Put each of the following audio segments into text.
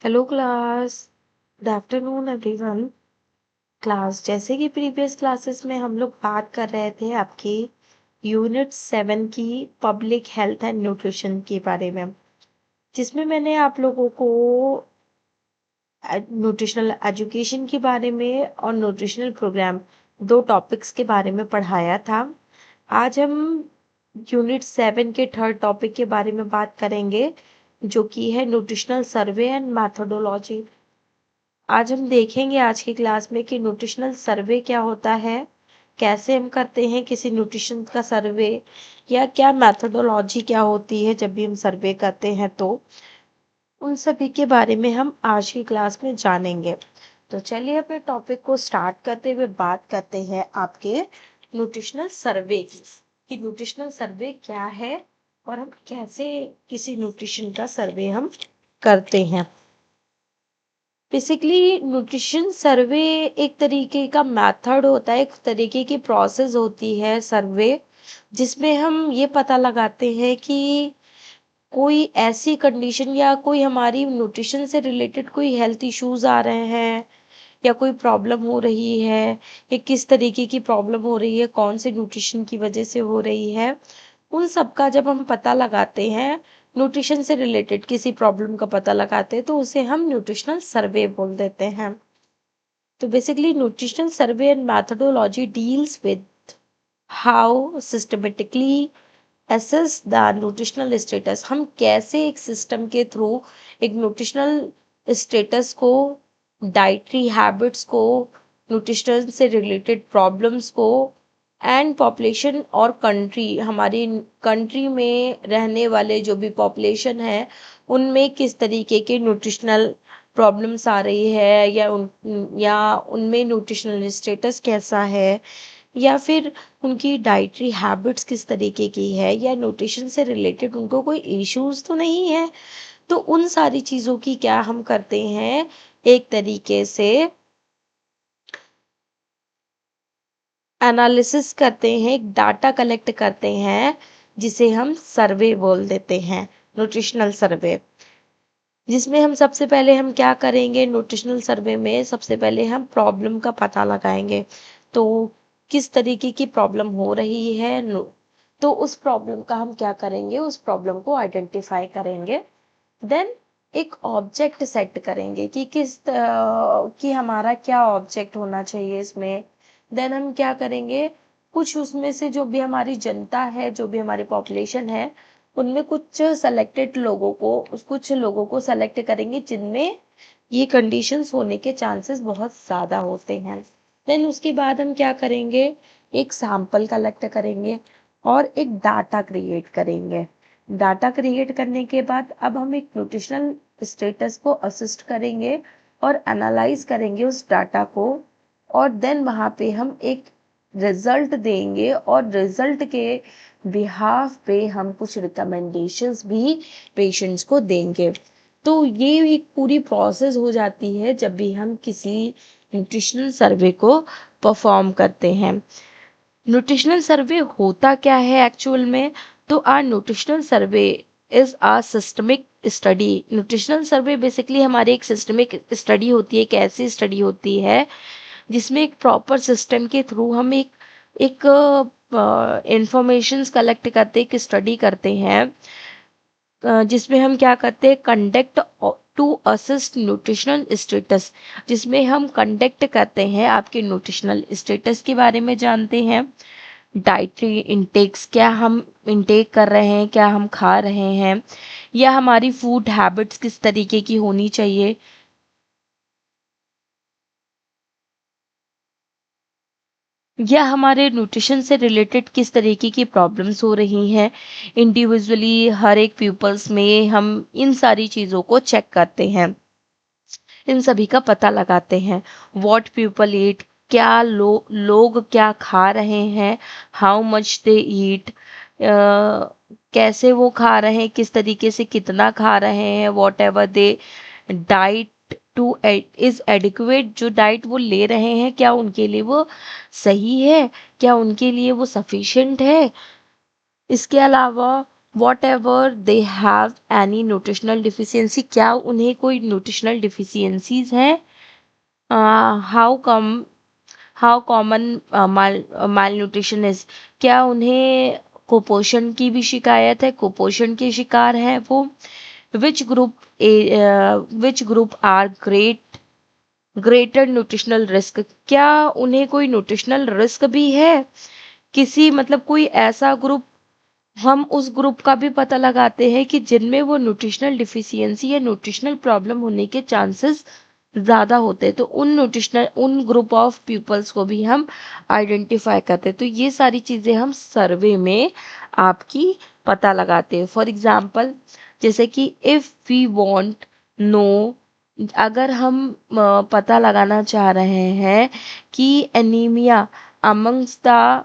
Hello class. Good afternoon everyone. Class, जैसे कि previous classes में हम लोग बात कर रहे थे आपकी यूनिट 7 की पब्लिक हेल्थ एंड न्यूट्रिशन के बारे में, जिसमें मैंने आप लोगों को न्यूट्रिशनल एजुकेशन के बारे में और न्यूट्रिशनल प्रोग्राम, दो टॉपिक्स के बारे में पढ़ाया था। आज हम यूनिट 7 के थर्ड टॉपिक के बारे में बात करेंगे, जो कि है न्यूट्रिशनल सर्वे एंड मैथोडोलॉजी। आज हम देखेंगे आज की क्लास में कि न्यूट्रिशनल सर्वे क्या होता है, कैसे हम करते हैं किसी न्यूट्रिशन का सर्वे, या क्या मैथोडोलॉजी क्या होती है जब भी हम सर्वे करते हैं। तो उन सभी के बारे में हम आज की क्लास में जानेंगे। तो चलिए अपने टॉपिक को स्टार्ट करते हुए बात करते हैं आपके न्यूट्रिशनल सर्वे की, कि न्यूट्रिशनल सर्वे क्या है और हम कैसे किसी न्यूट्रिशन का सर्वे हम करते हैं। बेसिकली न्यूट्रिशन सर्वे एक तरीके का मेथड होता है, एक तरीके की प्रोसेस होती है सर्वे, जिसमें हम ये पता लगाते हैं कि कोई ऐसी कंडीशन या कोई हमारी न्यूट्रिशन से रिलेटेड कोई हेल्थ इश्यूज आ रहे हैं, या कोई प्रॉब्लम हो रही है, या किस तरीके की प्रॉब्लम हो रही है, कौन से न्यूट्रिशन की वजह से हो रही है। उन सब का जब हम पता लगाते हैं, न्यूट्रिशन से रिलेटेड किसी प्रॉब्लम का पता लगाते हैं, तो उसे हम न्यूट्रिशनल सर्वे बोल देते हैं। तो basically nutritional survey and methodology deals with how systematically assess the nutritional status. हम कैसे एक सिस्टम के थ्रू एक न्यूट्रिशनल स्टेटस को, डाइटरी हैबिट्स को, न्यूट्रिशन से रिलेटेड प्रॉब्लम्स को एंड पॉपुलेशन और कंट्री, हमारी कंट्री में रहने वाले जो भी पॉपुलेशन है उनमें किस तरीके के न्यूट्रिशनल प्रॉब्लम्स आ रही है, या उनमें न्यूट्रिशनल स्टेटस कैसा है, या फिर उनकी डाइटरी हैबिट्स किस तरीके की है, या न्यूट्रिशन से रिलेटेड उनको कोई इश्यूज तो नहीं है। तो उन सारी चीज़ों की क्या हम करते हैं, एक तरीके से एनालिसिस करते हैं, एक डाटा कलेक्ट करते हैं, जिसे हम सर्वे बोल देते हैं, न्यूट्रिशनल सर्वे। जिसमें हम सबसे पहले हम क्या करेंगे, न्यूट्रिशनल सर्वे में सबसे पहले हम प्रॉब्लम का पता लगाएंगे। तो किस तरीके की प्रॉब्लम हो रही है, तो उस प्रॉब्लम का हम क्या करेंगे, उस प्रॉब्लम को आइडेंटिफाई करेंगे। देन एक ऑब्जेक्ट सेट करेंगे कि कि हमारा क्या ऑब्जेक्ट होना चाहिए इसमें। देन हम क्या करेंगे, कुछ उसमें से जो भी हमारी जनता है, जो भी हमारी पॉपुलेशन है, उनमें कुछ लोगों को सेलेक्ट करेंगे जिनमें ये कंडीशंस होने के चांसेस बहुत ज़्यादा होते हैं। देन उसके बाद हम क्या करेंगे, एक सैंपल कलेक्ट करेंगे और एक डाटा क्रिएट करेंगे। डाटा क्रिएट करने के बाद अब हम एक न्यूट्रिशनल स्टेटस को असिस्ट करेंगे और एनालाइज करेंगे उस डाटा को, और देन वहाँ पे हम एक रिजल्ट देंगे, और रिजल्ट के बिहाफ पे हम कुछ रिकमेंडेशंस भी पेशेंट्स को देंगे। तो ये एक पूरी प्रोसेस हो जाती है जब भी हम किसी न्यूट्रिशनल सर्वे को परफॉर्म करते हैं। न्यूट्रिशनल सर्वे होता क्या है एक्चुअल में, तो our nutritional survey is a systemic study. Nutritional survey basically हमारी एक सिस्टमिक स्टडी होती है, एक ऐसी स्टडी होती है जिसमें एक प्रॉपर सिस्टम के थ्रू हम एक इंफॉर्मेशंस कलेक्ट करते, एक स्टडी करते हैं, जिसमें हम क्या करते हैं, conduct to assist nutritional status. जिसमें हम कंडक्ट करते हैं, आपके न्यूट्रिशनल स्टेटस के बारे में जानते हैं, डाइटरी इंटेक्स क्या हम इंटेक कर रहे हैं, क्या हम खा रहे हैं, या हमारी फूड हैबिट्स किस तरीके की होनी चाहिए, या हमारे न्यूट्रिशन से रिलेटेड किस तरीके की प्रॉब्लम्स हो रही हैं इंडिविजुअली हर एक पीपल्स में। हम इन सारी चीज़ों को चेक करते हैं, इन सभी का पता लगाते हैं। व्हाट पीपल ईट, क्या लोग क्या खा रहे हैं, हाउ मच दे ईट, कैसे वो खा रहे हैं, किस तरीके से कितना खा रहे हैं, what ever they diet two is adequate, जो डाइट वो ले रहे हैं क्या उनके लिए वो सही है, क्या उनके लिए वो सफिशिएंट है। इसके अलावा what ever they have any nutritional deficiency, क्या उन्हें कोई न्यूट्रिशनल डिफिशियंसीज हैं, how come how common mall nutrition is, क्या उन्हें कुपोषण की भी शिकायत है, कुपोषण के शिकार है वो, which group are greater nutritional risk, क्या उन्हें कोई न्यूट्रिशनल रिस्क भी है, किसी मतलब कोई ऐसा ग्रुप, हम उस ग्रुप का भी पता लगाते हैं कि जिनमें वो न्यूट्रिशनल डिफिशियंसी या न्यूट्रिशनल प्रॉब्लम होने के चांसेस ज़्यादा होते हैं, तो उन ग्रुप ऑफ पीपल्स को भी हम आइडेंटिफाई करते हैं। तो ये सारी चीज़ें हम सर्वे में आपकी पता लगाते हैं। फॉर एग्जाम्पल, जैसे कि इफ़ वी वांट नो, अगर हम पता लगाना चाह रहे हैं कि anaemia amongst the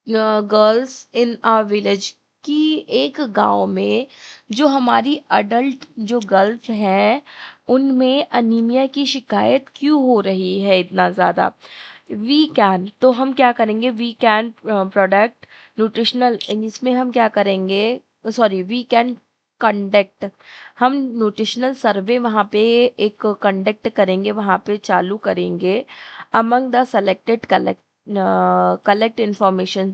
girls in our village, कि एक गांव में जो हमारी अडल्ट जो गर्ल्स हैं उनमें अनीमिया की शिकायत क्यों हो रही है इतना ज़्यादा, वी कैन, तो हम क्या करेंगे, वी कैन प्रोडक्ट न्यूट्रिशनल, इसमें हम क्या करेंगे, सॉरी, वी कैन कंडक्ट, हम न्यूट्रिशनल सर्वे वहाँ पे एक कंडक्ट करेंगे, वहाँ पे चालू करेंगे, among the selected collect information,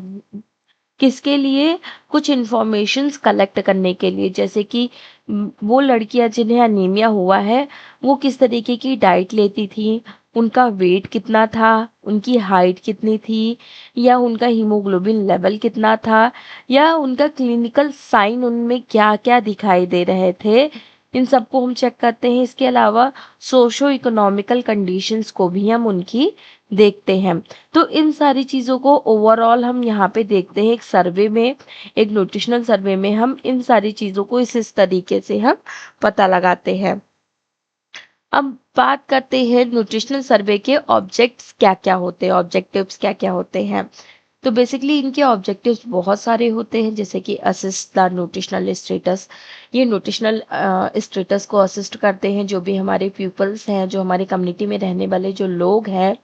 किसके लिए, कुछ इंफॉर्मेशंस कलेक्ट करने के लिए, जैसे कि वो लड़कियां जिन्हें अनीमिया हुआ है वो किस तरीके की डाइट लेती थी, उनका वेट कितना था, उनकी हाइट कितनी थी, या उनका हीमोग्लोबिन लेवल कितना था, या उनका क्लिनिकल साइन उनमें क्या क्या दिखाई दे रहे थे, इन सबको हम चेक करते हैं। इसके अलावा सोशो इकोनॉमिकल कंडीशंस को भी हम उनकी देखते हैं। तो इन सारी चीज़ों को ओवरऑल हम यहाँ पे देखते हैं, एक सर्वे में, एक न्यूट्रिशनल सर्वे में हम इन सारी चीज़ों को इस तरीके से हम पता लगाते हैं। अब बात करते हैं न्यूट्रिशनल सर्वे के ऑब्जेक्ट्स क्या क्या होते हैं, ऑब्जेक्टिव्स क्या क्या होते हैं। तो बेसिकली इनके ऑब्जेक्टिव्स बहुत सारे होते हैं, जैसे कि असिस्ट द न्यूट्रिशनल स्टेटस, ये न्यूट्रिशनल स्टेटस को असिस्ट करते हैं, जो भी हमारे पीपल्स हैं, जो हमारे कम्युनिटी में रहने वाले जो लोग हैं,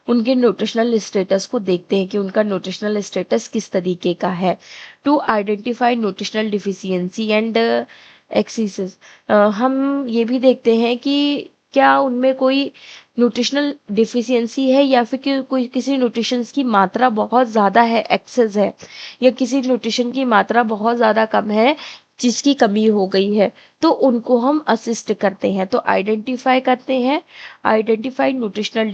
उनके न्यूट्रिशनल स्टेटस को देखते हैं कि उनका न्यूट्रिशनल स्टेटस किस तरीके का है, to identify nutritional deficiency and excesses, हम ये भी देखते हैं कि क्या उनमें कोई न्यूट्रिशनल डिफिशियंसी है, या फिर कोई किसी न्यूट्रिशन की मात्रा बहुत ज़्यादा है, एक्सेस है, या किसी न्यूट्रिशन की मात्रा बहुत ज़्यादा कम है जिसकी कमी हो गई है, तो उनको हम असिस्ट करते हैं, तो आइडेंटिफाई करते हैं, आइडेंटिफाई न्यूट्रिशनल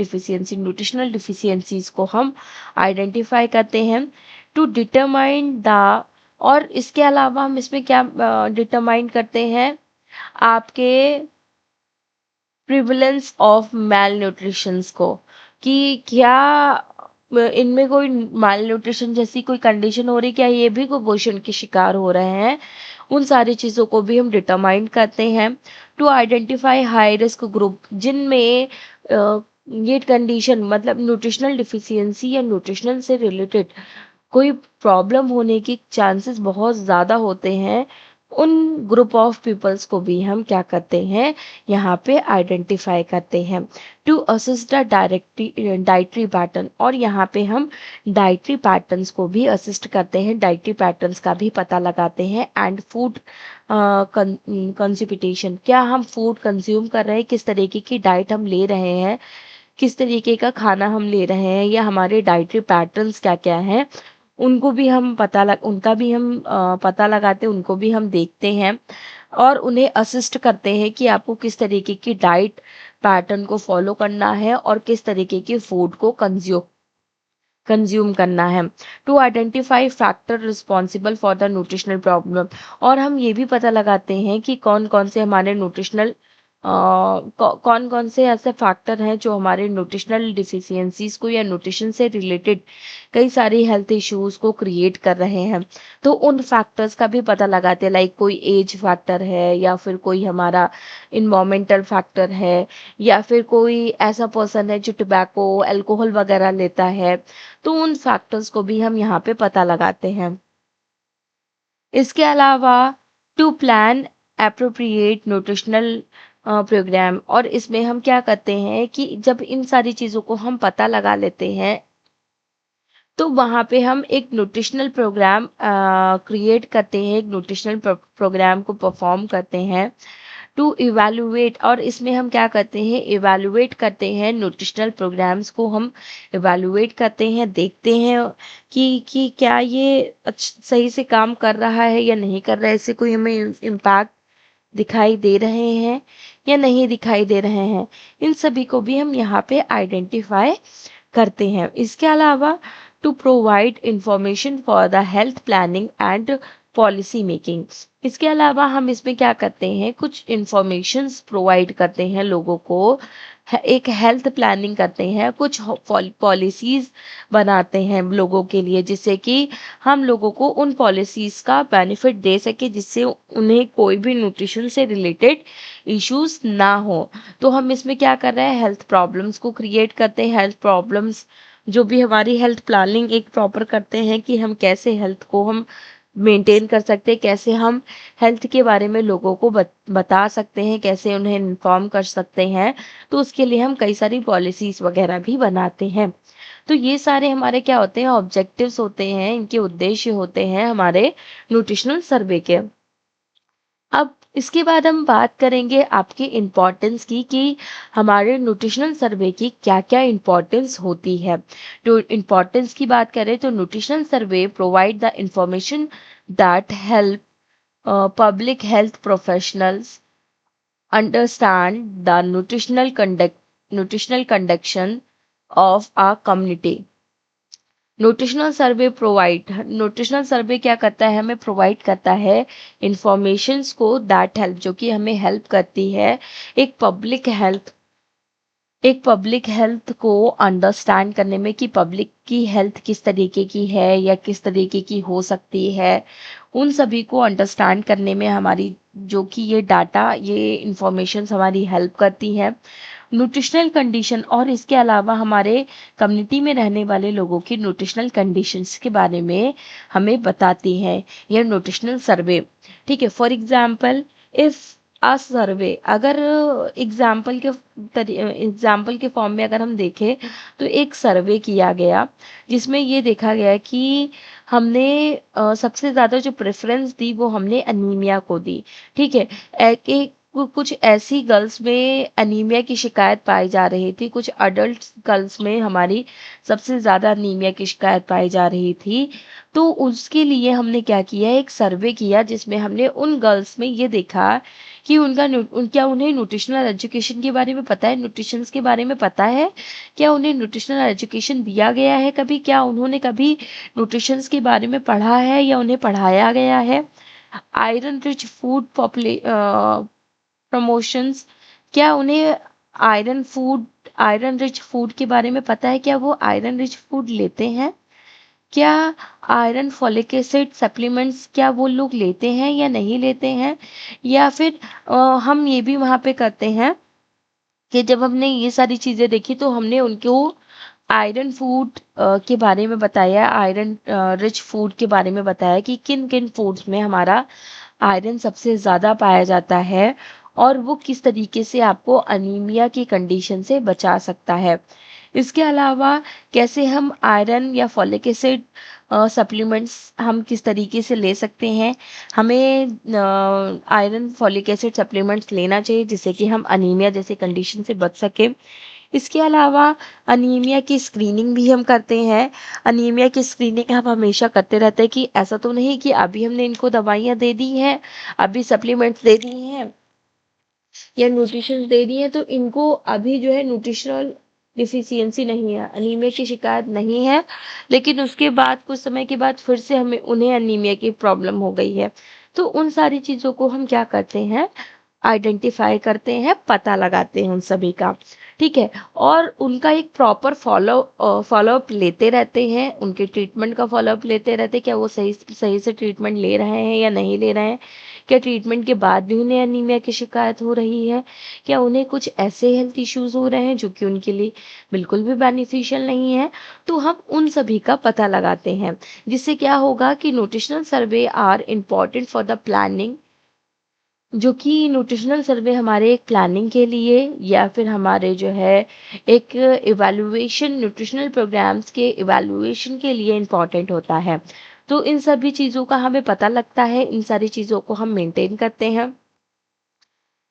डिफिशियंसीज को हम आइडेंटिफाई करते हैं, टू डिटरमाइन द, और इसके अलावा हम इसमें क्या डिटरमाइन करते हैं, आपके प्रिवलेंस ऑफ मैल न्यूट्रिशंस को, कि क्या इनमें कोई माल न्यूट्रिशन जैसी कोई कंडीशन हो रही, क्या ये भी कुपोषण के शिकार हो रहे हैं, उन सारी चीज़ों को भी हम डिटरमाइन करते हैं। To identify high risk group, जिनमें ये कंडीशन मतलब न्यूट्रिशनल डिफिशियंसी या न्यूट्रिशनल से रिलेटेड कोई प्रॉब्लम होने के चांसेस बहुत ज़्यादा होते हैं, उन ग्रुप ऑफ पीपल्स को भी हम क्या करते हैं, यहाँ पे आइडेंटिफाई करते हैं। To assist the dietary pattern, और यहाँ पे हम डाइटरी पैटर्न्स को भी असिस्ट करते हैं, डाइटरी पैटर्न्स का भी पता लगाते हैं, एंड फूड कंसिपिटेशन, क्या हम फूड कंज्यूम कर रहे हैं, किस तरीके की डाइट हम ले रहे हैं, किस तरीके का खाना हम ले रहे हैं, या हमारे डाइटरी पैटर्न्स क्या क्या हैं, उनको भी हम उनका भी हम पता लगाते हैं, उनको भी हम देखते हैं, और उन्हें असिस्ट करते हैं कि आपको किस तरीके की डाइट पैटर्न को फॉलो करना है और किस तरीके के फूड को कंज्यूम करना है। To identify factor responsible for the nutritional problem, और हम ये भी पता लगाते हैं कि कौन कौन से हमारे न्यूट्रिशनल कौन कौन से ऐसे फैक्टर हैं जो हमारे न्यूट्रिशनल डिफिशियंसीज को या न्यूट्रिशन से रिलेटेड कई सारी हेल्थ इश्यूज को क्रिएट कर रहे हैं, तो उन फैक्टर्स का भी पता लगाते हैं, लाइक कोई एज फैक्टर है, या फिर कोई हमारा इन्वायरमेंटल फैक्टर है, या फिर कोई ऐसा पर्सन है जो टोबैको अल्कोहल वगैरह लेता है, तो उन फैक्टर्स को भी हम यहाँ पे पता लगाते हैं। इसके अलावा to plan appropriate nutritional programme, और इसमें हम क्या करते हैं कि जब इन सारी चीज़ों को हम पता लगा लेते हैं, तो वहाँ पे हम एक न्यूट्रिशनल प्रोग्राम क्रिएट करते हैं, एक न्यूट्रिशनल प्रोग्राम को परफॉर्म करते हैं टू इवैल्यूएट। और इसमें हम क्या करते हैं, इवैल्यूएट करते हैं न्यूट्रिशनल प्रोग्राम्स को, हम इवैल्यूएट करते हैं, देखते हैं कि क्या ये सही से काम कर रहा है या नहीं कर रहा है, इससे कोई हमें इम्पैक्ट दिखाई दे रहे हैं या नहीं दिखाई दे रहे हैं। इन सभी को भी हम यहाँ पे आइडेंटिफाई करते हैं। इसके अलावा to provide information for the health planning and policy making, इसके अलावा हम इसमें क्या करते हैं, कुछ इंफॉर्मेशंस प्रोवाइड करते हैं लोगों को, एक हेल्थ प्लानिंग करते हैं, कुछ पॉलिसीज बनाते हैं लोगों के लिए, जिससे कि हम लोगों को उन पॉलिसीज का बेनिफिट दे सके, जिससे उन्हें कोई भी न्यूट्रिशन से रिलेटेड इश्यूज ना हो। तो हम इसमें क्या कर रहे हैं, हेल्थ प्रॉब्लम्स को क्रिएट करते हैं, हेल्थ प्रॉब्लम्स जो भी हमारी हेल्थ प्लानिंग एक प्रॉपर करते हैं कि हम कैसे हेल्थ को हम मेंटेन कर सकते हैं, कैसे हम हेल्थ के बारे में लोगों को बता सकते हैं, कैसे उन्हें इन्फॉर्म कर सकते हैं। तो उसके लिए हम कई सारी पॉलिसीज वगैरह भी बनाते हैं। तो ये सारे हमारे क्या होते हैं, ऑब्जेक्टिव्स होते हैं, इनके उद्देश्य होते हैं हमारे न्यूट्रिशनल सर्वे के। अब इसके बाद हम बात करेंगे आपकी इम्पोर्टेंस की, कि हमारे न्यूट्रिशनल सर्वे की क्या क्या इम्पोर्टेंस होती है। तो इम्पोर्टेंस की बात करें तो nutritional survey provide the information that help public health professionals understand the nutritional conduction of a community. Nutritional survey क्या करता है, हमें प्रोवाइड करता है इंफॉर्मेशंस को दैट हेल्प, जो कि हमें हेल्प करती है एक पब्लिक हेल्थ को अंडरस्टैंड करने में, कि पब्लिक की हेल्थ किस तरीके की है या किस तरीके की हो सकती है। उन सभी को अंडरस्टैंड करने में हमारी जो कि ये डाटा, ये इंफॉर्मेशन हमारी हेल्प करती है। न्यूट्रिशनल कंडीशन, और इसके अलावा हमारे कम्युनिटी में रहने वाले लोगों की न्यूट्रिशनल कंडीशंस के बारे में हमें बताती है यह न्यूट्रिशनल सर्वे। ठीक है, फॉर एग्जाम्पल इफ आ सर्वे, अगर एग्जाम्पल के फॉर्म में अगर हम देखें तो एक सर्वे किया गया जिसमें ये देखा गया कि हमने सबसे ज़्यादा जो प्रेफरेंस दी वो हमने अनीमिया को दी। ठीक है, कुछ ऐसी गर्ल्स में अनीमिया की शिकायत पाई जा रही थी, कुछ अडल्ट गर्ल्स में हमारी सबसे ज़्यादा अनीमिया की शिकायत पाई जा रही थी। तो उसके लिए हमने क्या किया, एक सर्वे किया जिसमें हमने उन गर्ल्स में ये देखा कि क्या उन्हें न्यूट्रिशनल एजुकेशन के बारे में पता है, न्यूट्रिशन के बारे में पता है, क्या उन्हें न्यूट्रिशनल एजुकेशन दिया गया है कभी, क्या उन्होंने कभी न्यूट्रिशन के बारे में पढ़ा है या उन्हें पढ़ाया गया है। आयरन रिच फूड प्रमोशंस, क्या उन्हें आयरन रिच फूड के बारे में पता है, क्या वो आयरन रिच फूड लेते हैं, क्या आयरन फॉलिक एसिड सप्लीमेंट्स क्या वो लोग लेते हैं या नहीं लेते हैं। या फिर हम ये भी वहाँ पे करते हैं कि जब हमने ये सारी चीज़ें देखी तो हमने उनको आयरन फूड के बारे में बताया, आयरन रिच फूड के बारे में बताया कि किन किन फूड्स में हमारा आयरन सबसे ज़्यादा पाया जाता है और वो किस तरीके से आपको अनीमिया की कंडीशन से बचा सकता है। इसके अलावा कैसे हम आयरन या फॉलिक एसिड सप्लीमेंट्स हम किस तरीके से ले सकते हैं, हमें आयरन फॉलिक एसिड सप्लीमेंट्स लेना चाहिए जिससे कि हम अनीमिया जैसे कंडीशन से बच सकें। इसके अलावा अनीमिया की स्क्रीनिंग भी हम करते हैं। अनीमिया की स्क्रीनिंग हम हमेशा करते रहते हैं कि ऐसा तो नहीं कि अभी हमने इनको दवाइयाँ दे दी हैं, अभी सप्लीमेंट्स दे दी हैं या न्यूट्रिशन दे दी है तो इनको अभी जो है न्यूट्रिशनल डिफिशियंसी नहीं है, अनीमिया की शिकायत नहीं है, लेकिन उसके बाद कुछ समय के बाद फिर से हमें उन्हें अनीमिया की प्रॉब्लम हो गई है। तो उन सारी चीज़ों को हम क्या करते हैं, आइडेंटिफाई करते हैं, पता लगाते हैं उन सभी का। ठीक है, और उनका एक प्रॉपर फॉलोअप लेते रहते हैं, उनके ट्रीटमेंट का फॉलोअप लेते रहते हैं, क्या वो सही सही से ट्रीटमेंट ले रहे हैं या नहीं ले रहे हैं, क्या ट्रीटमेंट के बाद भी उन्हें अनीमिया की शिकायत हो रही है, क्या उन्हें कुछ ऐसे हेल्थ इश्यूज हो रहे हैं जो कि उनके लिए बिल्कुल भी बेनिफिशियल नहीं है। तो हम उन सभी का पता लगाते हैं, जिससे क्या होगा कि nutritional survey are important for the planning जो कि न्यूट्रिशनल सर्वे हमारे एक प्लानिंग के लिए या फिर हमारे जो है एक इवैल्यूएशन न्यूट्रिशनल प्रोग्राम्स के इवैल्यूएशन के लिए इम्पॉर्टेंट होता है। तो इन सभी चीज़ों का हमें पता लगता है, इन सारी चीज़ों को हम मेंटेन करते हैं।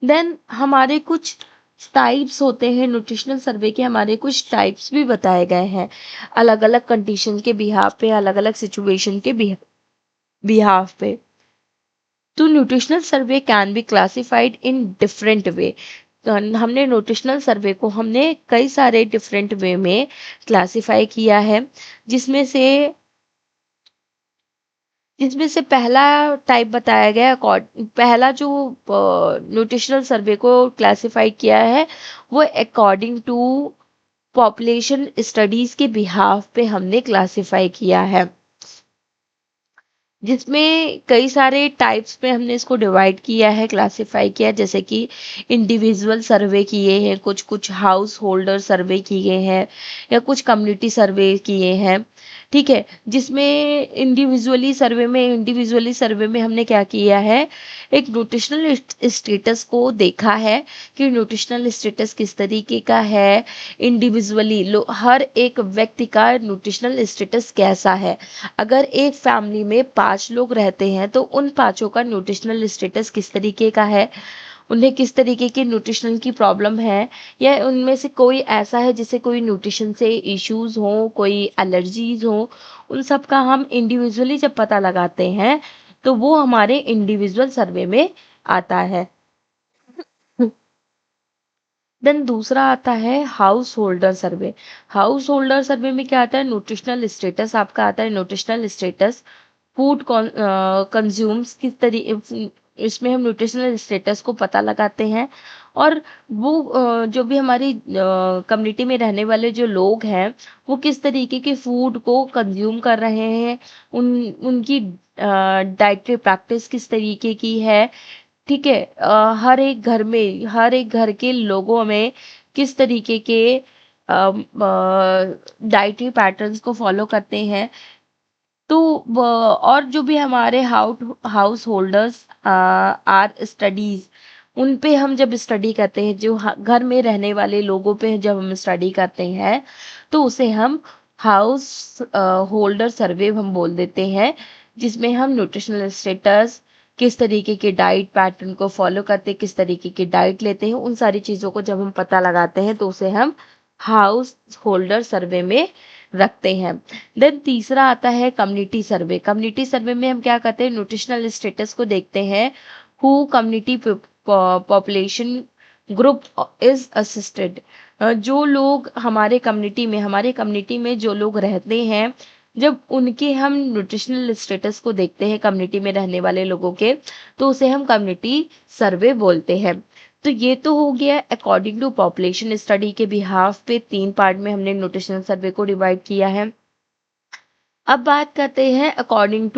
देन हमारे कुछ टाइप्स होते हैं न्यूट्रिशनल सर्वे के, हमारे कुछ टाइप्स भी बताए गए हैं अलग अलग कंडीशन के बिहाफ पे, अलग अलग सिचुएशन के बिहाफ पे। तो nutritional survey can be classified in different way. हमने न्यूट्रिशनल सर्वे को हमने कई सारे डिफरेंट वे में क्लासिफाई किया है, जिसमें से जिसमें से पहला टाइप बताया गया पहला जो न्यूट्रिशनल सर्वे को क्लासिफाई किया है वो अकॉर्डिंग टू पॉपुलेशन स्टडीज के बिहाफ पे हमने क्लासिफाई किया है, जिसमें कई सारे टाइप्स में हमने इसको डिवाइड किया है, क्लासिफाई किया है। जैसे कि इंडिविजुअल सर्वे किए हैं, कुछ कुछ हाउस होल्डर सर्वे किए हैं, या कुछ कम्युनिटी सर्वे किए हैं। ठीक है, जिसमें इंडिविजुअली सर्वे में हमने क्या किया है, एक न्यूट्रिशनल स्टेटस को देखा है कि न्यूट्रिशनल स्टेटस किस तरीके का है, इंडिविजुअली हर एक व्यक्ति का न्यूट्रिशनल स्टेटस कैसा है। अगर एक फैमिली में 5 लोग रहते हैं तो उन पांचों का न्यूट्रिशनल स्टेटस किस तरीके का है, उन्हें किस तरीके की न्यूट्रिशनल की प्रॉब्लम है, या उनमें से कोई ऐसा है जिसे कोई न्यूट्रिशन से इश्यूज हो, कोई एलर्जीज हो। उन सब का हम इंडिविजुअली जब पता लगाते हैं तो वो हमारे इंडिविजुअल सर्वे में आता है। देन दूसरा आता है हाउस होल्डर सर्वे। हाउस होल्डर सर्वे में क्या आता है, न्यूट्रिशनल स्टेटस आपका आता है, न्यूट्रिशनल स्टेटस फूड कंज्यूम्स किस तरीके, इसमें हम न्यूट्रिशनल स्टेटस को पता लगाते हैं। और वो जो भी हमारी कम्युनिटी में रहने वाले जो लोग हैं वो किस तरीके के फूड को कंज्यूम कर रहे हैं, उनकी डाइटरी प्रैक्टिस किस तरीके की है। ठीक है, हर एक घर के लोगों में किस तरीके के डाइटरी पैटर्न्स को फॉलो करते हैं। तो और जो भी हमारे हाउस होल्डर्स आर स्टडीज, उन पे हम जब स्टडी करते हैं, जो घर में रहने वाले लोगों पे जब हम स्टडी करते हैं तो उसे हम हाउस होल्डर सर्वे हम बोल देते हैं, जिसमें हम न्यूट्रिशनल स्टेटस, किस तरीके के डाइट पैटर्न को फॉलो करते हैं, किस तरीके की डाइट लेते हैं, उन सारी चीज़ों को जब हम पता लगाते हैं तो उसे हम हाउस होल्डर सर्वे में रखते हैं। देन तीसरा आता है कम्युनिटी सर्वे। कम्युनिटी सर्वे में हम क्या करते हैं, न्यूट्रिशनल स्टेटस को देखते हैं, who community population group is assisted. जो लोग हमारे कम्युनिटी में जो लोग रहते हैं, जब उनके हम न्यूट्रिशनल स्टेटस को देखते हैं कम्युनिटी में रहने वाले लोगों के, तो उसे हम कम्युनिटी सर्वे बोलते हैं। तो ये तो हो गया अकॉर्डिंग टू पॉपुलेशन स्टडी के बिहाफ पे, 3 पार्ट में हमने न्यूट्रिशनल सर्वे को डिवाइड किया है। अब बात करते हैं अकॉर्डिंग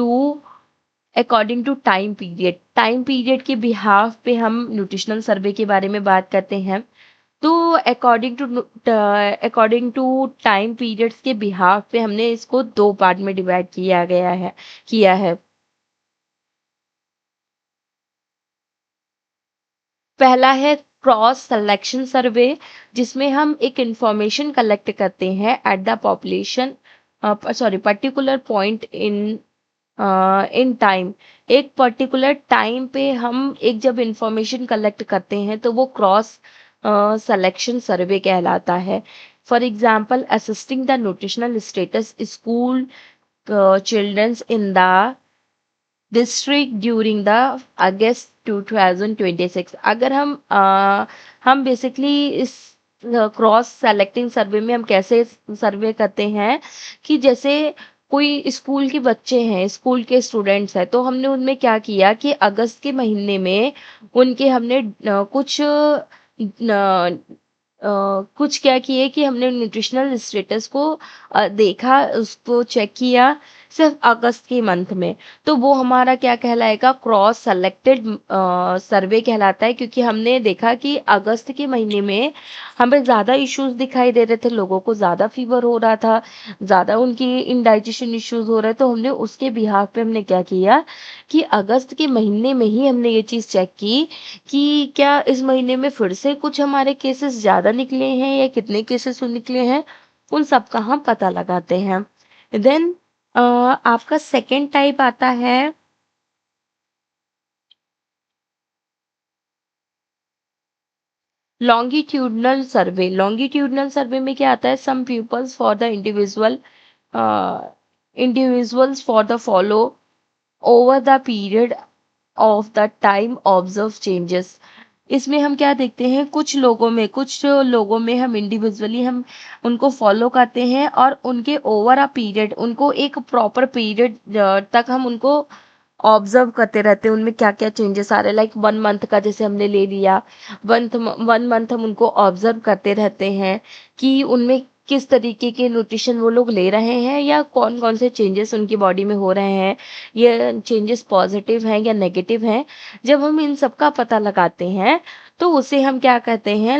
टू टाइम पीरियड के बिहाफ पे हम न्यूट्रिशनल सर्वे के बारे में बात करते हैं। तो अकॉर्डिंग टू टाइम पीरियड्स के बिहाफ पे हमने इसको 2 पार्ट में डिवाइड किया है। पहला है क्रॉस सिलेक्शन सर्वे, जिसमें हम एक इंफॉर्मेशन कलेक्ट करते हैं at the population particular point in time. एक पर्टिकुलर टाइम पे हम एक जब इंफॉर्मेशन कलेक्ट करते हैं तो वो क्रॉस सिलेक्शन सर्वे कहलाता है। For example, assisting the nutritional status school childrens in the district during the August 2026। अगर हम बेसिकली इस क्रॉस सेलेक्टिंग सर्वे में हम कैसे सर्वे करते हैं कि जैसे कोई स्कूल के बच्चे हैं, स्कूल के स्टूडेंट्स हैं, तो हमने उनमें क्या किया कि अगस्त के महीने में उनके हमने कुछ क्या किए कि हमने न्यूट्रिशनल स्टेटस को देखा, उसको चेक किया सिर्फ अगस्त के मंथ में, तो वो हमारा क्या कहलाएगा, क्रॉस सेलेक्टेड सर्वे कहलाता है, क्योंकि हमने देखा कि अगस्त के महीने में हमें ज़्यादा इश्यूज दिखाई दे रहे थे, लोगों को ज़्यादा फीवर हो रहा था, ज़्यादा उनकी इंडाइजेशन इश्यूज हो रहे, तो हमने उसके बिहाफ पे हमने क्या किया कि अगस्त के महीने में ही हमने ये चीज़ चेक की कि क्या इस महीने में फिर से कुछ हमारे केसेस ज़्यादा निकले हैं या कितने केसेस निकले हैं, उन सब का हम पता लगाते हैं। देन आपका सेकेंड टाइप आता है लॉन्गिट्यूडनल सर्वे। लॉन्गिट्यूडनल सर्वे में क्या आता है, some peoples for the individuals for the follow over the period of the time observe changes. इसमें हम क्या देखते हैं, कुछ लोगों में हम इंडिविजुअली हम उनको फॉलो करते हैं और उनके ओवर अ पीरियड, उनको एक प्रॉपर पीरियड तक हम उनको ऑब्जर्व करते रहते हैं, उनमें क्या क्या चेंजेस आ रहे हैं। लाइक 1 मंथ का जैसे हमने ले लिया, 1 मंथ हम उनको ऑब्जर्व करते रहते हैं कि उनमें किस तरीके के न्यूट्रिशन वो लोग ले रहे हैं या कौन कौन से चेंजेस उनकी बॉडी में हो रहे हैं, ये चेंजेस पॉजिटिव हैं या नेगेटिव हैं। जब हम इन सब का पता लगाते हैं तो उसे हम क्या कहते हैं,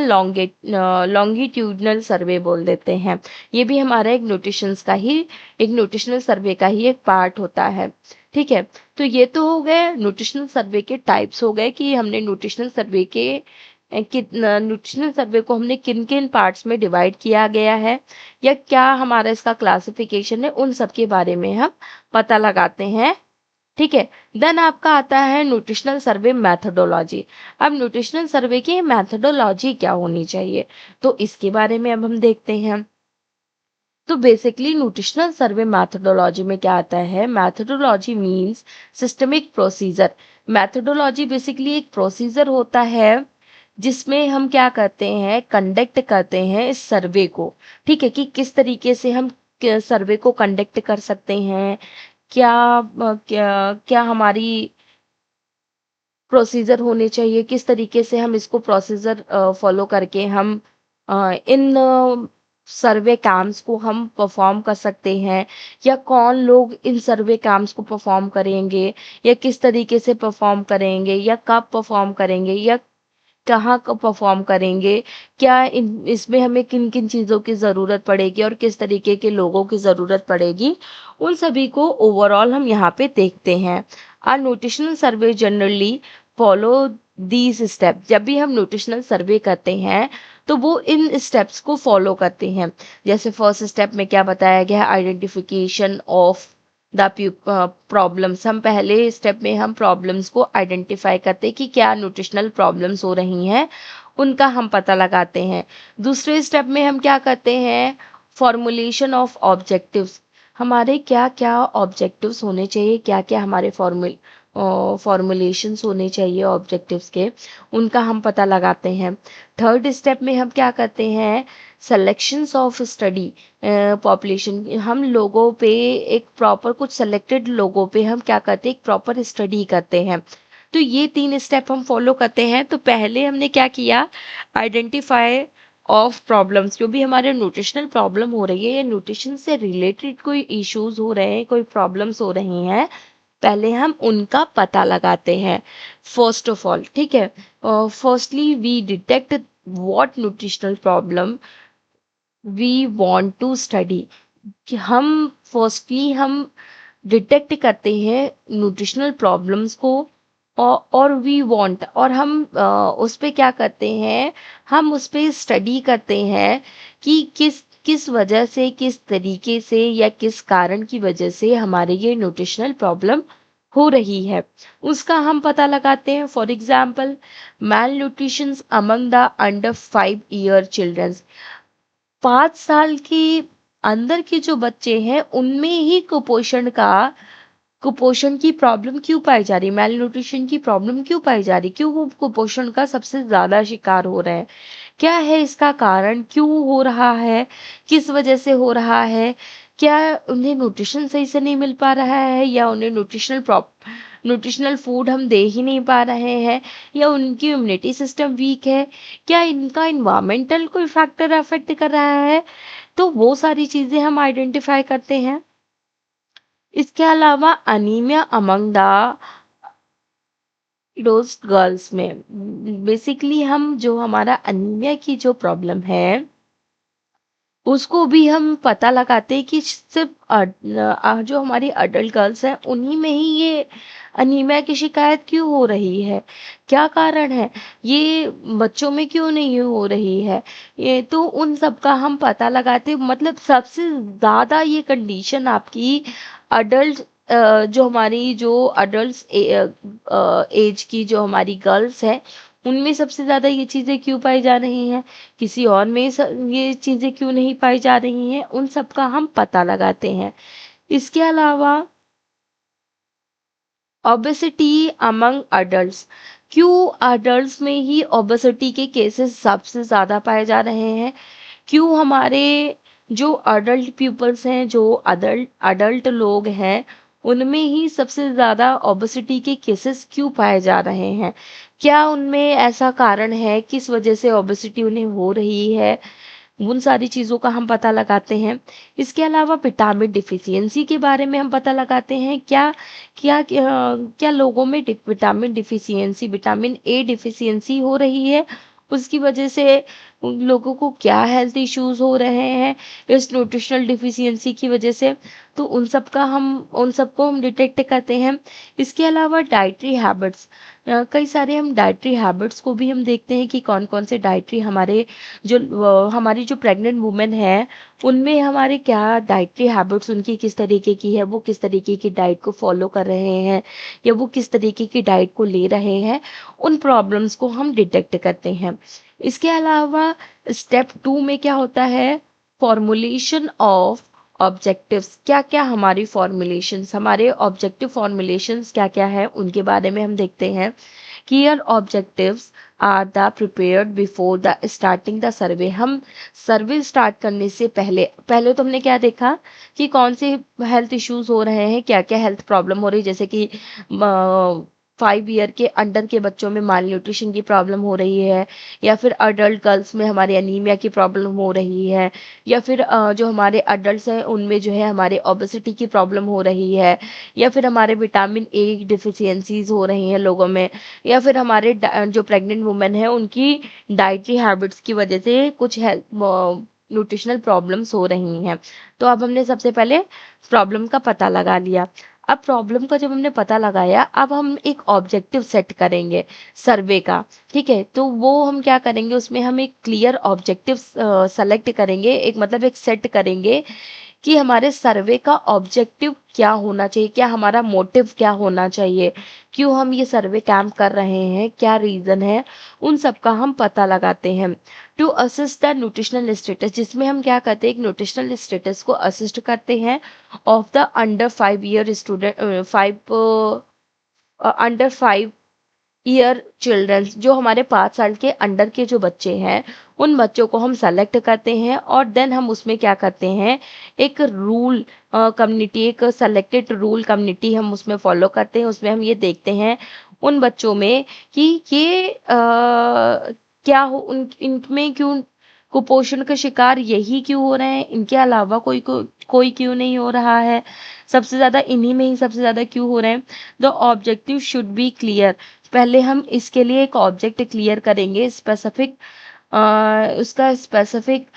लॉन्गिट्यूडनल सर्वे बोल देते हैं। ये भी हमारा एक न्यूट्रिशनल सर्वे का ही एक पार्ट होता है। ठीक है, तो ये तो हो गए न्यूट्रिशनल सर्वे के टाइप्स, हो गए कि हमने न्यूट्रिशनल सर्वे को हमने किन किन पार्ट्स में डिवाइड किया गया है या क्या हमारा इसका क्लासिफिकेशन है, उन सब के बारे में हम पता लगाते हैं। ठीक है, देन आपका आता है न्यूट्रिशनल सर्वे मैथडोलॉजी। अब न्यूट्रिशनल सर्वे की मैथडोलॉजी क्या होनी चाहिए, तो इसके बारे में अब हम देखते हैं। तो बेसिकली न्यूट्रिशनल सर्वे मैथडोलॉजी में क्या आता है, methodology means systemic procedure. Methodology basically एक प्रोसीजर होता है जिसमें हम क्या करते हैं, कंडक्ट करते हैं इस सर्वे को। ठीक है, कि किस तरीके से हम सर्वे को कंडक्ट कर सकते हैं, क्या हमारी प्रोसीजर होने चाहिए, किस तरीके से हम इसको प्रोसीजर फॉलो करके हम इन सर्वे कैंप्स को हम परफॉर्म कर सकते हैं, या कौन लोग इन सर्वे कैंप्स को परफॉर्म करेंगे, या किस तरीके से परफॉर्म करेंगे, या कब परफॉर्म करेंगे, या कहाँ क परफॉर्म करेंगे, क्या इसमें हमें किन-किन चीज़ों की ज़रूरत पड़ेगी और किस तरीके के लोगों की ज़रूरत पड़ेगी, उन सभी को ओवरऑल हम यहाँ पे देखते हैं। Nutritional survey generally follow these step. जब भी हम न्यूट्रिशनल सर्वे करते हैं तो वो इन स्टेप्स को फॉलो करते हैं। जैसे फर्स्ट स्टेप में क्या बताया गया है, आइडेंटिफिकेशन ऑफ द प्रॉब्लम्स। हम पहले स्टेप में हम प्रॉब्लम्स को आइडेंटिफाई करते हैं कि क्या न्यूट्रिशनल प्रॉब्लम्स हो रही हैं, उनका हम पता लगाते हैं। दूसरे स्टेप में हम क्या करते हैं, फॉर्मुलेशन ऑफ ऑब्जेक्टिव्स। हमारे क्या क्या ऑब्जेक्टिव्स होने चाहिए, क्या क्या हमारे फॉर्मुलेशंस होने चाहिए ऑब्जेक्टिव्स के, उनका हम पता लगाते हैं। थर्ड स्टेप में हम क्या करते हैं, सिलेक्शंस ऑफ स्टडी पॉपुलेशन। हम लोगों पे एक प्रॉपर, कुछ सेलेक्टेड लोगों पे हम क्या करते हैं, एक प्रॉपर स्टडी करते हैं। तो ये 3 स्टेप हम फॉलो करते हैं। तो पहले हमने क्या किया, आइडेंटिफाई ऑफ प्रॉब्लम्स। जो भी हमारे न्यूट्रिशनल प्रॉब्लम हो रही है या न्यूट्रिशन से रिलेटेड कोई इश्यूज हो रहे हैं, कोई प्रॉब्लम्स हो रही हैं, पहले हम उनका पता लगाते हैं फर्स्ट ऑफ ऑल। ठीक है, firstly we detect what nutritional problem we want to study. कि हम डिटेक्ट करते हैं न्यूट्रिशनल प्रॉब्लम्स को, और वी वांट, और हम उस पे क्या करते हैं, हम उस पे स्टडी करते हैं कि किस किस वजह से, किस तरीके से या किस कारण की वजह से हमारे ये न्यूट्रिशनल प्रॉब्लम हो रही है, उसका हम पता लगाते हैं। For example, malnutrition among the under 5 year childrens. 5 साल के अंदर के जो बच्चे हैं उनमें ही कुपोषण की प्रॉब्लम क्यों पाई जा रही, मेल न्यूट्रिशन की प्रॉब्लम क्यों पाई जा रही, क्यों वो कुपोषण का सबसे ज्यादा शिकार हो रहे हैं, क्या है इसका कारण, क्यों हो रहा है, किस वजह से हो रहा है, क्या उन्हें न्यूट्रिशन सही से नहीं मिल पा रहा है, या उन्हें न्यूट्रिशनल फूड हम दे ही नहीं पा रहे हैं, या उनकी इम्यूनिटी सिस्टम वीक है, क्या इनका इन्वायरमेंटल कोई फैक्टर अफेक्ट कर रहा है। तो वो सारी चीजें हम आइडेंटिफाई करते हैं। इसके अलावा anaemia among the dose girls में बेसिकली हम जो हमारा अनीमिया की जो प्रॉब्लम है उसको भी हम पता लगाते हैं कि सिर्फ जो हमारी अडल्ट गर्ल्स हैं उन्हीं में ही ये अनीमिया की शिकायत क्यों हो रही है, क्या कारण है, ये बच्चों में क्यों नहीं हो रही है। ये तो उन सब का हम पता लगाते, मतलब सबसे ज्यादा ये कंडीशन आपकी अडल्ट जो हमारी जो अडल्ट एज की जो हमारी गर्ल्स है उनमें सबसे ज्यादा ये चीजें क्यों पाई जा रही हैं, किसी और में ये चीजें क्यों नहीं पाई जा रही हैं, उन सब का हम पता लगाते हैं। इसके अलावा ओबेसिटी अमंग अडल्ट्स, क्यों अडल्ट्स में ही ओबेसिटी के केसेस सबसे ज्यादा पाए जा रहे हैं, क्यों हमारे जो अडल्ट पीपल्स हैं, जो अडल्ट अडल्ट लोग हैं उनमें ही सबसे ज्यादा ओबेसिटी के केसेस क्यों पाए जा रहे हैं, क्या उनमें ऐसा कारण है किस वजह से ओबेसिटी उन्हें हो रही है, उन सारी चीज़ों का हम पता लगाते हैं। इसके अलावा विटामिन डिफिशियंसी के बारे में हम पता लगाते हैं, क्या क्या क्या लोगों में vitamin deficiency, vitamin A deficiency हो रही है, उसकी वजह से उन लोगों को क्या हेल्थ इश्यूज हो रहे हैं इस न्यूट्रिशनल डिफिशियंसी की वजह से, तो उन सबको हम डिटेक्ट करते हैं। इसके अलावा डाइटरी हैबिट्स, कई सारे हम डाइटरी हैबिट्स को भी हम देखते हैं कि कौन कौन से डाइटरी हमारे जो हमारी जो प्रेग्नेंट वुमेन है उनमें हमारे क्या डाइटरी हैबिट्स उनकी किस तरीके की है, वो किस तरीके की डाइट को फॉलो कर रहे हैं या वो किस तरीके की डाइट को ले रहे हैं, उन प्रॉब्लम्स को हम डिटेक्ट करते हैं। इसके अलावा स्टेप 2 में क्या होता है, फॉर्मुलेशन ऑफ ऑब्जेक्टिव्स, क्या क्या हमारी फॉर्मुलेशंस, हमारे ऑब्जेक्टिव फॉर्मुलेशंस क्या क्या है उनके बारे में हम देखते हैं। Clear objectives are the prepared before the starting the survey, हम सर्वे स्टार्ट करने से पहले पहले तो हमने क्या देखा कि कौन से हेल्थ इश्यूज हो रहे हैं, क्या क्या हेल्थ प्रॉब्लम हो रही है, जैसे कि 5 ईयर के अंडर के बच्चों में माल न्यूट्रिशन की प्रॉब्लम हो रही है, या फिर अडल्ट गर्ल्स में हमारे अनीमिया की प्रॉब्लम हो रही है, या फिर जो हमारे अडल्ट हैं उनमें जो है हमारे ओबेसिटी की प्रॉब्लम हो रही है, या फिर हमारे विटामिन ए डिफिशियंसीज हो रही हैं लोगों में, या फिर हमारे जो प्रेग्नेंट वुमेन है उनकी डाइटरी हैबिट्स की वजह से कुछ हेल्थ न्यूट्रिशनल प्रॉब्लम्स हो रही हैं। तो अब हमने सबसे पहले प्रॉब्लम का पता लगा लिया। अब प्रॉब्लम का जब हमने पता लगाया, अब हम एक ऑब्जेक्टिव सेट करेंगे सर्वे का। ठीक है, तो वो हम क्या करेंगे, उसमें हम एक क्लियर ऑब्जेक्टिव सेलेक्ट करेंगे, एक मतलब एक सेट करेंगे कि हमारे सर्वे का ऑब्जेक्टिव क्या होना चाहिए, क्या हमारा मोटिव क्या होना चाहिए, क्यों हम ये सर्वे कैंप कर रहे हैं, क्या रीजन है, उन सब का हम पता लगाते हैं। To assist the nutritional status, जिसमें हम क्या करते हैं, एक न्यूट्रिशनल स्टेटस को असिस्ट करते हैं of the under 5 year student, 5 year childrens, जो हमारे 5 साल के अंडर के जो बच्चे हैं उन बच्चों को हम सेलेक्ट करते हैं, और देन हम उसमें क्या करते हैं, एक रूल कम्युनिटी, एक सेलेक्टेड रूल कम्युनिटी हम उसमें फॉलो करते हैं। उसमें हम ये देखते हैं उन बच्चों में कि ये क्या हो, उन इनमें क्यों कुपोषण का शिकार यही क्यों हो रहे हैं, इनके अलावा कोई क्यों नहीं हो रहा है, सबसे ज्यादा इन्हीं में ही सबसे ज्यादा क्यों हो रहे हैं। The objective should be clear, पहले हम इसके लिए एक ऑब्जेक्ट क्लियर करेंगे, स्पेसिफिक उसका स्पेसिफिक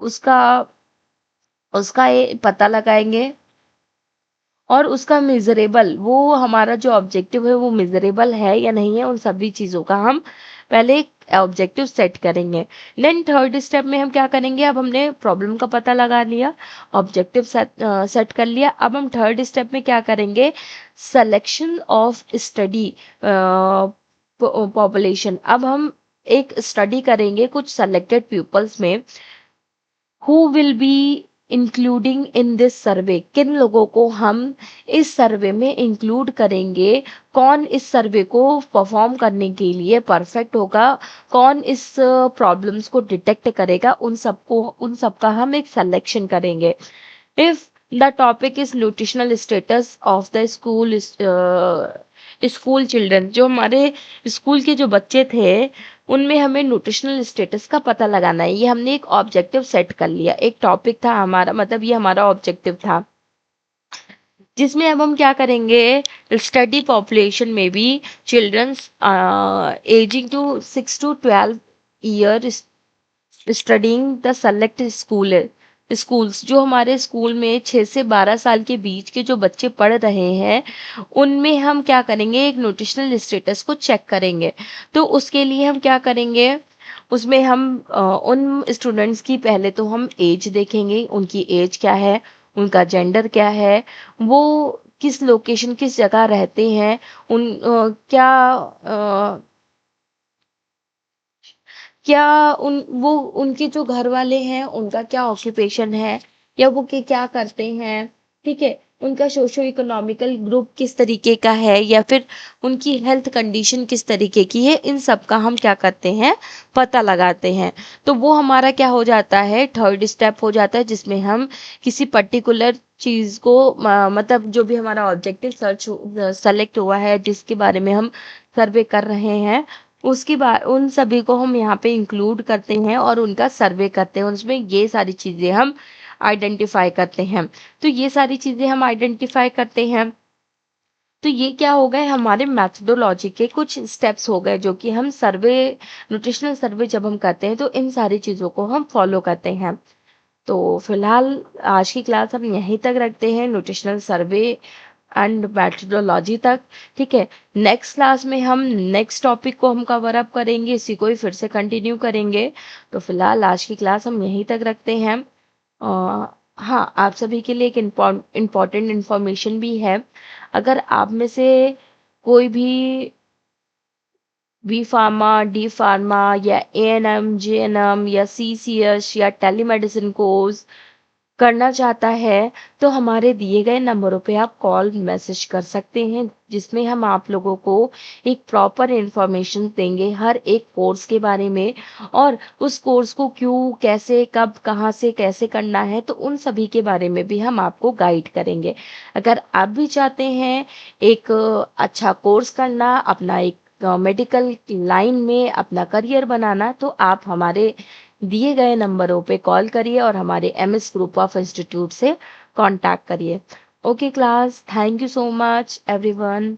उसका उसका ये पता लगाएंगे, और उसका मेजरेबल, वो हमारा जो ऑब्जेक्टिव है वो मेजरेबल है या नहीं है, उन सभी चीजों का हम पहले एक ऑब्जेक्टिव सेट करेंगे। देन थर्ड स्टेप में हम क्या करेंगे, अब हमने प्रॉब्लम का पता लगा लिया, ऑब्जेक्टिव सेट कर लिया, अब हम थर्ड स्टेप में क्या करेंगे, सिलेक्शन ऑफ स्टडी पॉपुलेशन, अब हम एक स्टडी करेंगे कुछ सेलेक्टेड पीपल्स में, who will be including in this survey, किन लोगों को हम इस सर्वे में इंक्लूड करेंगे, कौन इस सर्वे को परफॉर्म करने के लिए परफेक्ट होगा, कौन इस प्रॉब्लम्स को डिटेक्ट करेगा, उन सबका हम एक सिलेक्शन करेंगे। If the topic is nutritional status of the school children, जो हमारे स्कूल के जो बच्चे थे उनमें हमें न्यूट्रिशनल स्टेटस का पता लगाना है। ये हमने एक ऑब्जेक्टिव सेट कर लिया, एक टॉपिक था हमारा, मतलब ये हमारा ऑब्जेक्टिव था, जिसमें अब हम क्या करेंगे, स्टडी पॉपुलेशन में भी childrens aging to 6 to 12 year studying the select schools. जो हमारे स्कूल में 6 से 12 साल के बीच के जो बच्चे पढ़ रहे हैं, उनमें हम क्या करेंगे, एक न्यूट्रिशनल स्टेटस को चेक करेंगे। तो उसके लिए हम क्या करेंगे, उसमें हम उन स्टूडेंट्स की पहले तो हम एज देखेंगे, उनकी एज क्या है, उनका जेंडर क्या है, वो किस लोकेशन, किस जगह रहते हैं, क्या क्या उन वो उनके जो घर वाले हैं उनका क्या ऑक्यूपेशन है, या वो क्या करते हैं, ठीक है, उनका सोशो इकोनॉमिकल ग्रुप किस तरीके का है, या फिर उनकी हेल्थ कंडीशन किस तरीके की है, इन सब का हम क्या करते हैं, पता लगाते हैं। तो वो हमारा क्या हो जाता है, थर्ड स्टेप हो जाता है, जिसमें हम किसी पर्टिकुलर चीज को मतलब जो भी हमारा ऑब्जेक्टिव सर्च सेलेक्ट हुआ है, जिसके बारे में हम सर्वे कर रहे हैं, उसकी बात, उन सभी को हम यहाँ पे इंक्लूड करते हैं और उनका सर्वे करते हैं, उसमें ये सारी चीजें हम आइडेंटिफाई करते हैं। तो ये सारी चीजें हम आइडेंटिफाई करते हैं, तो ये क्या हो गए, हमारे मैथडोलॉजी के कुछ स्टेप्स हो गए, जो कि हम सर्वे, न्यूट्रिशनल सर्वे जब हम करते हैं तो इन सारी चीजों को हम फॉलो करते हैं। तो फिलहाल आज की क्लास हम यहीं तक रखते हैं, न्यूट्रिशनल सर्वे एंड मेथडोलॉजी तक। ठीक है, नेक्स्ट क्लास में हम नेक्स्ट टॉपिक को हम कवर अप करेंगे, इसी को ही फिर से कंटिन्यू करेंगे। तो फिलहाल आज की क्लास हम यहीं तक रखते हैं। हाँ, आप सभी के लिए एक इम्पॉर्टेंट इंफॉर्मेशन भी है। अगर आप में से कोई भी बी फार्मा, डी फार्मा या एएनएम, जेएनएम या सीसीएस या टेलीमेडिसिन कोर्स करना चाहता है, तो हमारे दिए गए नंबरों पे आप कॉल मैसेज कर सकते हैं, जिसमें हम आप लोगों को एक प्रॉपर इंफॉर्मेशन देंगे हर एक कोर्स के बारे में, और उस कोर्स को क्यों, कैसे, कब, कहाँ से कैसे करना है, तो उन सभी के बारे में भी हम आपको गाइड करेंगे। अगर आप भी चाहते हैं एक अच्छा कोर्स करना, अपना एक मेडिकल लाइन में अपना करियर बनाना, तो आप हमारे दिए गए नंबरों पे कॉल करिए और हमारे एमएस ग्रुप ऑफ इंस्टीट्यूट से कांटेक्ट करिए। Okay class, thank you so much everyone.